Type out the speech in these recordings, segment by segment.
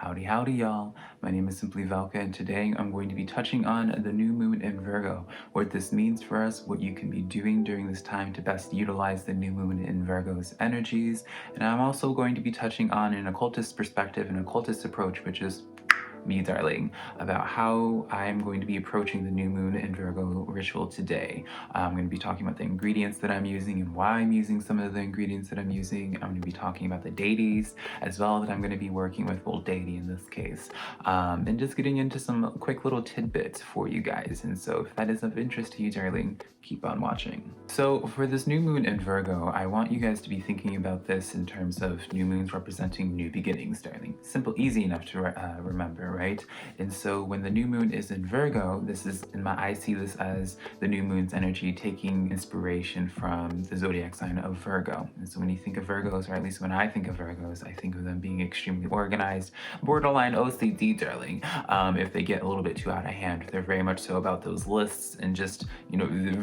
Howdy, howdy, y'all. My name is SimplyVelca, and today I'm going to be touching on the new moon in Virgo, what this means for us, what you can be doing during this time to best utilize the new moon in Virgo's energies. And I'm also going to be touching on an occultist perspective, an occultist approach, which is me, darling, about how I'm going to be approaching the new moon in Virgo ritual today. I'm going to be talking about the ingredients that I'm using and why I'm using some of the ingredients that I'm using. I'm going to be talking about the deities as well that I'm going to be working with, well, deity in this case, and just getting into some quick little tidbits for you guys. And so if that is of interest to you, darling, keep on watching. So for this new moon in Virgo, I want you guys to be thinking about this in terms of new moons representing new beginnings, darling. Simple, easy enough to remember, right? And so when the new moon is in Virgo, I see this as the new moon's energy taking inspiration from the zodiac sign of Virgo. And so when you think of Virgos, or at least when I think of Virgos, I think of them being extremely organized, borderline OCD, darling. If they get a little bit too out of hand, they're very much so about those lists and just,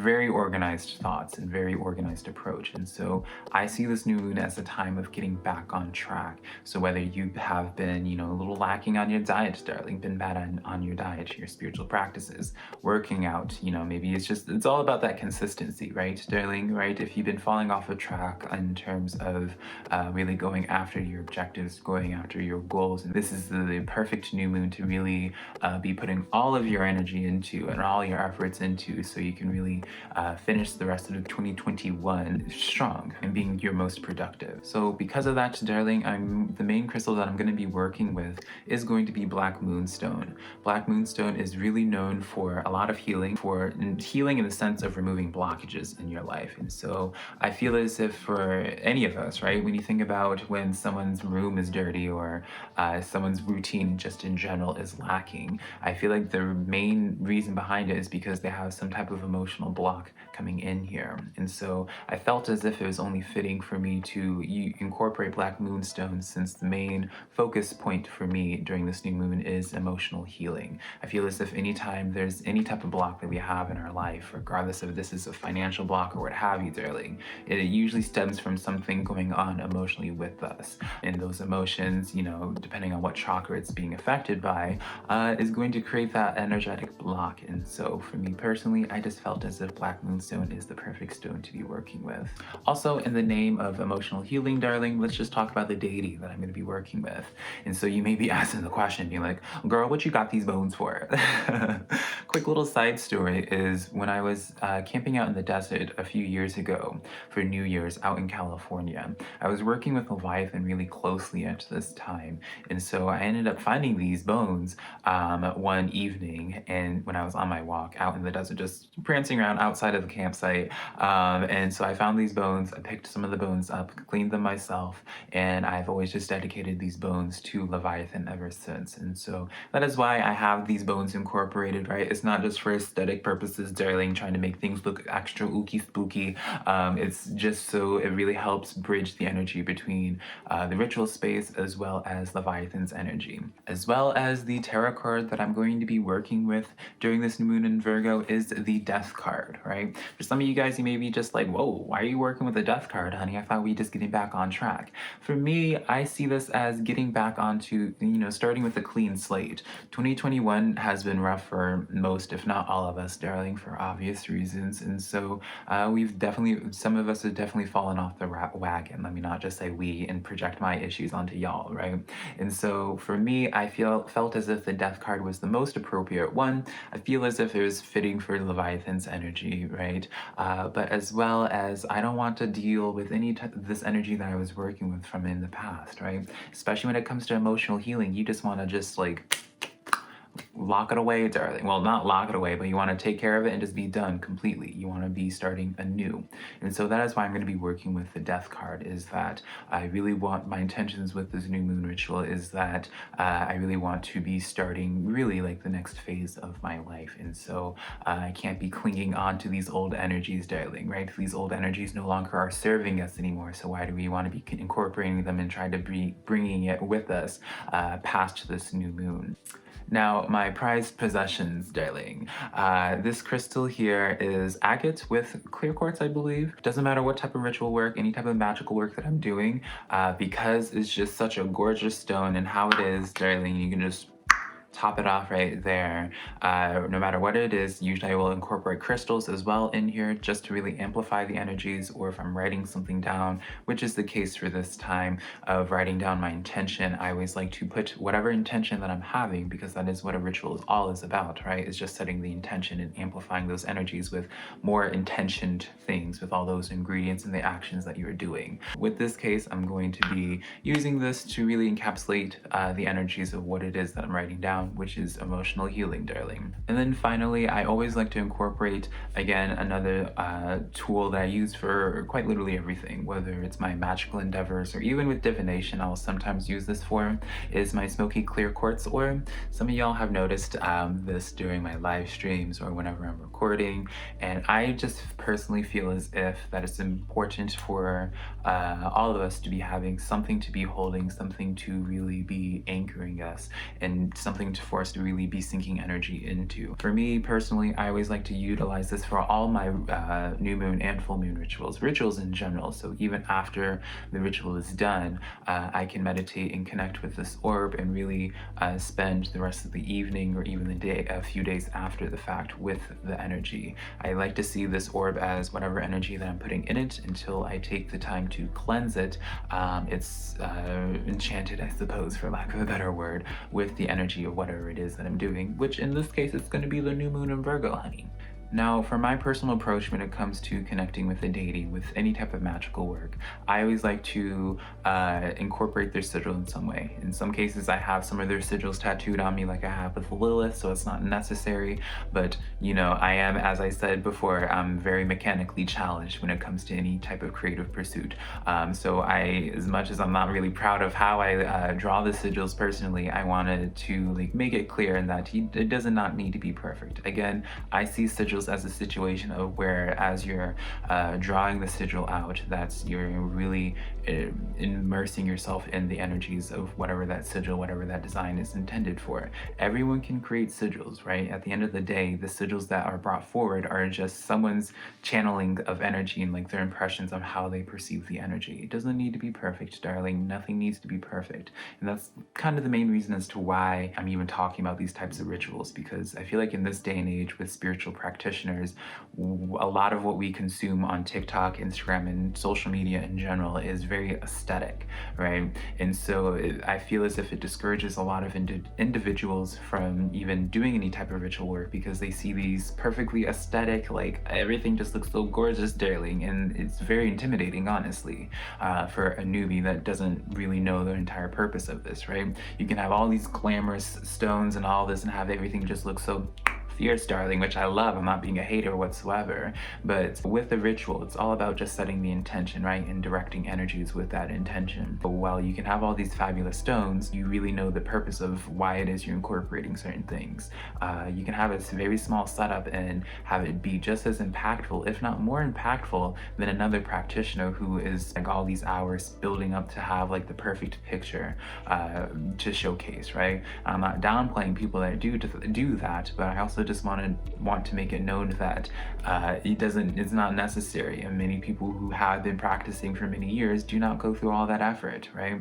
very organized thoughts and very organized approach. And so I see this new moon as a time of getting back on track. So whether you have been, a little lacking on your diet, darling, been bad on your diet, your spiritual practices, working out, maybe it's all about that consistency, right, darling, right? If you've been falling off of track in terms of really going after your objectives, going after your goals, and this is the perfect new moon to really be putting all of your energy into and all your efforts into, so you can really finish the rest of 2021 strong and being your most productive. So because of that, darling, the main crystal that I'm going to be working with is going to be Black Moonstone. Black Moonstone is really known for a lot of healing, in the sense of removing blockages in your life. And so I feel as if for any of us, right, when you think about when someone's room is dirty or someone's routine just in general is lacking, I feel like the main reason behind it is because they have some type of emotional block coming in here. And so I felt as if it was only fitting for me to incorporate Black Moonstone, since the main focus point for me during this new moon is emotional healing. I feel as if anytime there's any type of block that we have in our life, regardless if this is a financial block or what have you, darling, it usually stems from something going on emotionally with us. And those emotions, depending on what chakra it's being affected by, is going to create that energetic block. And so for me personally, I just felt as if Black Moonstone is the perfect stone to be working with. Also, in the name of emotional healing, darling, let's just talk about the deity that I'm going to be working with. And so you may be asking the question, being like, girl, what you got these bones for? Quick little side story is when I was camping out in the desert a few years ago for New Year's out in California, I was working with Leviathan really closely at this time. And so I ended up finding these bones one evening, and when I was on my walk out in the desert, just prancing around outside of the campsite. And so I found these bones, I picked some of the bones up, cleaned them myself, and I've always just dedicated these bones to Leviathan ever since. And so that is why I have these bones incorporated, right? It's not just for aesthetic purposes, darling, trying to make things look extra ooky spooky. It's just so it really helps bridge the energy between the ritual space as well as Leviathan's energy. As well as the tarot card that I'm going to be working with during this new moon in Virgo is the Death card, right? For some of you guys, you may be just like, whoa, why are you working with the Death card, honey? I thought we were just getting back on track. For me, I see this as getting back onto, starting with a clean slate. 2021 has been rough for most, if not all of us, darling, for obvious reasons. And so some of us have definitely fallen off the wagon. Let me not just say we and project my issues onto y'all, right? And so for me, I felt as if the Death card was the most appropriate one. I feel as if it was fitting for Leviathan's energy, right? But as well as I don't want to deal with this energy that I was working with from in the past, right? Especially when it comes to emotional healing, you just want to just lock it away, darling. Well, not lock it away, but you want to take care of it and just be done completely. You want to be starting anew. And so that is why I'm going to be working with the Death card, is that I really want, my intentions with this new moon ritual is that I really want to be starting really like the next phase of my life. And so I can't be clinging on to these old energies, darling, right? These old energies no longer are serving us anymore. So why do we want to be incorporating them and trying to be bringing it with us past this new moon? Now, my my prized possessions, darling. This crystal here is agate with clear quartz, I believe. Doesn't matter what type of ritual work, any type of magical work that I'm doing, because it's just such a gorgeous stone and how it is, darling, you can just top it off right there. No matter what it is, usually I will incorporate crystals as well in here just to really amplify the energies, or if I'm writing something down, which is the case for this time of writing down my intention, I always like to put whatever intention that I'm having, because that is what a ritual is all is about, right? It's just setting the intention and amplifying those energies with more intentioned things, with all those ingredients and the actions that you're doing. With this case, I'm going to be using this to really encapsulate the energies of what it is that I'm writing down, which is emotional healing, darling. And then finally, I always like to incorporate, again, another tool that I use for quite literally everything, whether it's my magical endeavors or even with divination, I'll sometimes use this for, is my smoky clear quartz ore. Some of y'all have noticed this during my live streams or whenever I'm recording, and I just personally feel as if that it's important for all of us to be having something to be holding, something to really be anchoring us, and something for us to really be sinking energy into. For me personally, I always like to utilize this for all my new moon and full moon rituals in general. So even after the ritual is done, I can meditate and connect with this orb and really spend the rest of the evening or even the day, a few days after the fact, with the energy. I like to see this orb as whatever energy that I'm putting in it until I take the time to cleanse it. It's enchanted, I suppose, for lack of a better word, with the energy of whatever it is that I'm doing, which in this case, it's going to be the new moon in Virgo, honey. Now, for my personal approach when it comes to connecting with the deity, with any type of magical work, I always like to incorporate their sigil in some way. In some cases, I have some of their sigils tattooed on me, like I have with Lilith, so it's not necessary. But, you know, I am, as I said before, I'm very mechanically challenged when it comes to any type of creative pursuit. So as much as I'm not really proud of how I draw the sigils personally, I wanted to make it clear that it does not need to be perfect. Again, I see sigils as a situation of where, as you're drawing the sigil out, that's you're really immersing yourself in the energies of whatever that sigil, whatever that design is intended for. Everyone can create sigils, right? At the end of the day, the sigils that are brought forward are just someone's channeling of energy and their impressions on how they perceive the energy. It doesn't need to be perfect, darling. Nothing needs to be perfect. And that's kind of the main reason as to why I'm even talking about these types of rituals, because I feel like in this day and age with spiritual practitioners, a lot of what we consume on TikTok, Instagram, and social media in general is very aesthetic, right? And so I feel as if it discourages a lot of individuals from even doing any type of ritual work, because they see these perfectly aesthetic, everything just looks so gorgeous, darling, and it's very intimidating, honestly, for a newbie that doesn't really know the entire purpose of this, right? You can have all these glamorous stones and all this and have everything just look so fierce, darling, which I love. I'm not being a hater whatsoever, but with the ritual, it's all about just setting the intention, right, and directing energies with that intention. But while you can have all these fabulous stones, you really know the purpose of why it is you're incorporating certain things. You can have a very small setup and have it be just as impactful, if not more impactful, than another practitioner who is all these hours building up to have the perfect picture to showcase, right? I'm not downplaying people that do that, but I also just want to make it known that it's not necessary, and many people who have been practicing for many years do not go through all that effort, right?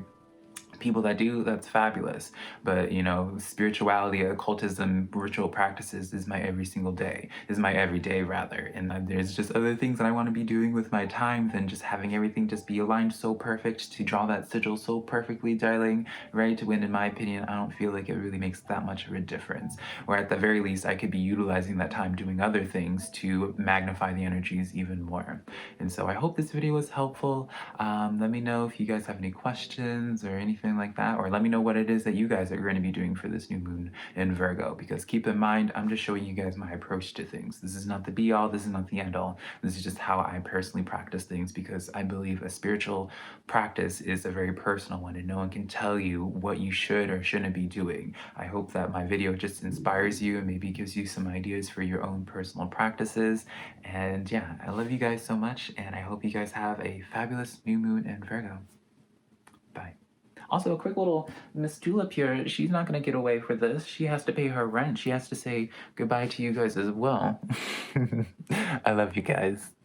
People that do, that's fabulous. But spirituality, occultism, ritual practices is my everyday rather. And there's just other things that I want to be doing with my time than just having everything just be aligned so perfect to draw that sigil so perfectly, darling, right? When in my opinion, I don't feel like it really makes that much of a difference. Or at the very least, I could be utilizing that time doing other things to magnify the energies even more. And so I hope this video was helpful. Let me know if you guys have any questions or anything like that, or let me know what it is that you guys are going to be doing for this new moon in Virgo, because keep in mind, I'm just showing you guys my approach to things. This is not the be all, this is not the end all. This is just how I personally practice things, because I believe a spiritual practice is a very personal one, and no one can tell you what you should or shouldn't be doing. I hope that my video just inspires you and maybe gives you some ideas for your own personal practices. And yeah, I love you guys so much, and I hope you guys have a fabulous new moon in Virgo. Bye. Also, a quick little Miss Julep here, she's not going to get away for this. She has to pay her rent. She has to say goodbye to you guys as well. I love you guys.